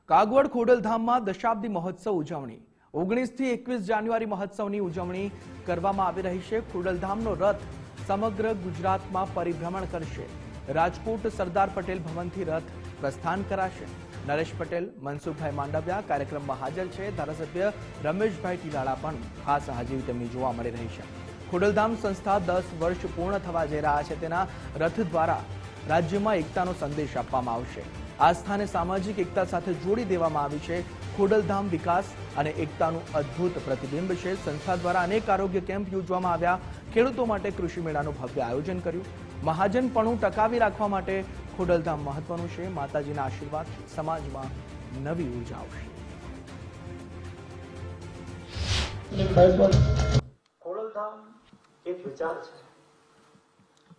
કાગવડ ખોડલધામમાં દશાબ્દી મહોત્સવ ઉજવણી 19 થી 21 જાન્યુઆરી મહોત્સવની ઉજવણી કરવામાં આવી રહી છે। ખોડલધામનો રથ સમગ્ર ગુજરાતમાં પરિભ્રમણ કરશે। રાજકોટ સરદાર પટેલ ભવનથી રથ પ્રસ્થાન કરાશે। નરેશ પટેલ, મનસુખભાઈ માંડવિયા કાર્યક્રમમાં હાજર છે। ધારાસભ્ય રમેશભાઈ ટીલાળા પણ ખાસ હાજરી તેમની જોવા મળી રહી છે। ખોડલધામ સંસ્થા 10 વર્ષ પૂર્ણ થવા જઈ રહ્યા છે। તેના રથ દ્વારા રાજ્યમાં એકતાનો સંદેશ આપવામાં આવશે। આસ્થા અને સામાજિક એકતા સાથે જોડી દેવામાં આવી છે। ખોડલધામ વિકાસ અને એકતાનું અદ્ભુત પ્રતિબિંબ છે। સંસ્થા દ્વારા અનેક આરોગ્ય કેમ્પ યોજવામાં આવ્યા। ખેડૂતો માટે કૃષિ મેળાનું ભવ્ય આયોજન કર્યું। મહાજનપણું ટકાવી રાખવા માટે ખોડલધામ મહત્વનું છે। માતાજીના આશીર્વાદથી સમાજમાં નવી ઉર્જા આવશે। ખોડલધામ એક વિચાર છે।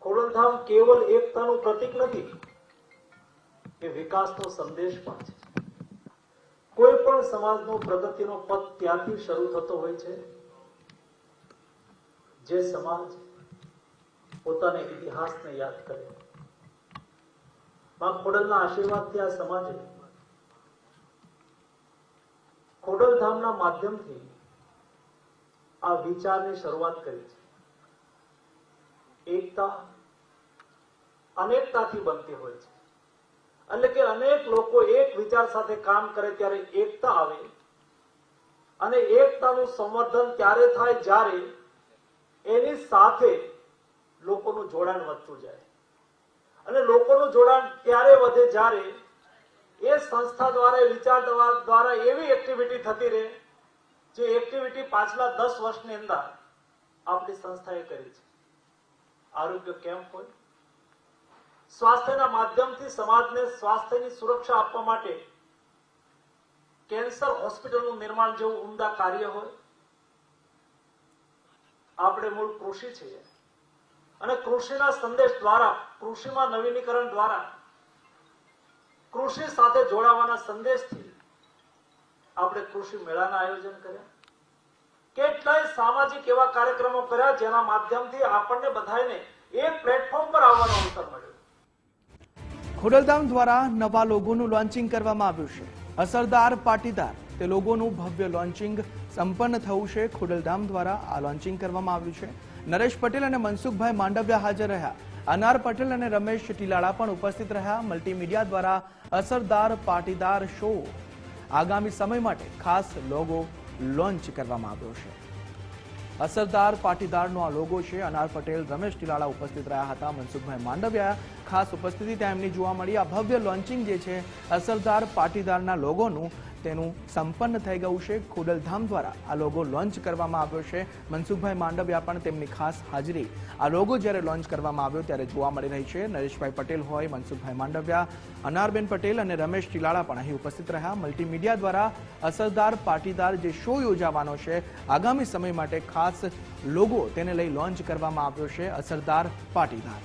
ખોડલધામ કેવલ એકતાનું પ્રતીક નથી, એ વિકાસનો સંદેશ પણ છે। કોઈ પણ સમાજનો પ્રગતિનો પથ ત્યાંથી શરૂ થતો હોય છે જે સમાજ પોતાના ઇતિહાસને યાદ કરે। માં ખોડલના આશીર્વાદથી આ સમાજે ખોડલધામના માધ્યમથી આ વિચારની શરૂઆત કરી છે। એકતા અનેકતાથી બનતી હોય છે, એટલે કે અનેક લોકો એક વિચાર સાથે કામ કરે ત્યારે એકતા આવે, અને એકતાનું સંવર્ધન ત્યારે થાય જ્યારે એની સાથે લોકોનું જોડાણ વધતું જાય, અને લોકોનું જોડાણ ત્યારે વધે જ્યારે એ સંસ્થા દ્વારા, વિચાર દ્વારા એવી એક્ટિવિટી થતી રહે જે એક્ટિવિટી પાછલા 10 વર્ષની અંદર આપણી સંસ્થાએ કરી છે। આરોગ્ય કેમ્પ હોય, સ્વાસ્થ્યના માધ્યમથી સમાજને સ્વાસ્થ્યની સુરક્ષા આપવા માટે કેન્સર હોસ્પિટલનું નિર્માણ જેવું ઉમદા કાર્ય હોય। આપણે મૂળ કૃષિ છીએ, અને કૃષિના સંદેશ દ્વારા, કૃષિમાં નવીનીકરણ દ્વારા, કૃષિ સાથે જોડાવાના સંદેશથી આપણે કૃષિ મેળાના આયોજન કર્યા। કેટલાય સામાજિક એવા કાર્યક્રમો કર્યા જેના માધ્યમથી આપણને બધાને એક પ્લેટફોર્મ પર આવવાનો અવસર મળ્યો। ખોડલધામ દ્વારા નવા લોગોનું લોન્ચિંગ કરવામાં આવ્યું છે। અસરદાર પાટીદાર તે લોગોનું ભવ્ય લોન્ચિંગ સંપન્ન થયું છે। ખોડલધામ દ્વારા આ લોન્ચિંગ કરવામાં આવ્યું છે। નરેશ પટેલ અને મનસુખભાઈ માંડવિયા હાજર રહ્યા। અનાર પટેલ અને રમેશ ટીલાળા પણ ઉપસ્થિત રહ્યા। મલ્ટીમીડિયા દ્વારા અસરદાર પાટીદાર શો આગામી સમય માટે ખાસ લોગો લોન્ચ કરવામાં આવ્યો છે। અસરદાર પાટીદારનો આ લોગો છે। અનાર પટેલ, રમેશ ટીલાળા ઉપસ્થિત રહ્યા હતા। મનસુખભાઈ માંડવિયા ખાસ ઉપસ્થિતિ ત્યાં એમની જોવા મળી। આ ભવ્ય લોન્ચિંગ જે છે અસરદાર પાટીદારના લોગોનું, તેનું સંપન્ન થઈ ગયું છે। ખોડલધામ દ્વારા આ લોગો લોન્ચ કરવામાં આવ્યો છે। મનસુખભાઈ માંડવિયા પણ તેમની ખાસ હાજરી આ લોગો જ્યારે લોન્ચ કરવામાં આવ્યો ત્યારે જોવા મળી રહી છે। નરેશભાઈ પટેલ હોય, મનસુખભાઈ માંડવિયા, અનારબેન પટેલ અને રમેશ ટીલાળા પણ અહીં ઉપસ્થિત રહ્યા। મલ્ટીમીડિયા દ્વારા અસરદાર પાટીદાર જે શો યોજાવાનો છે આગામી સમય માટે ખાસ લોગો તેને લઈ લોન્ચ કરવામાં આવ્યો છે। અસરદાર પાટીદાર।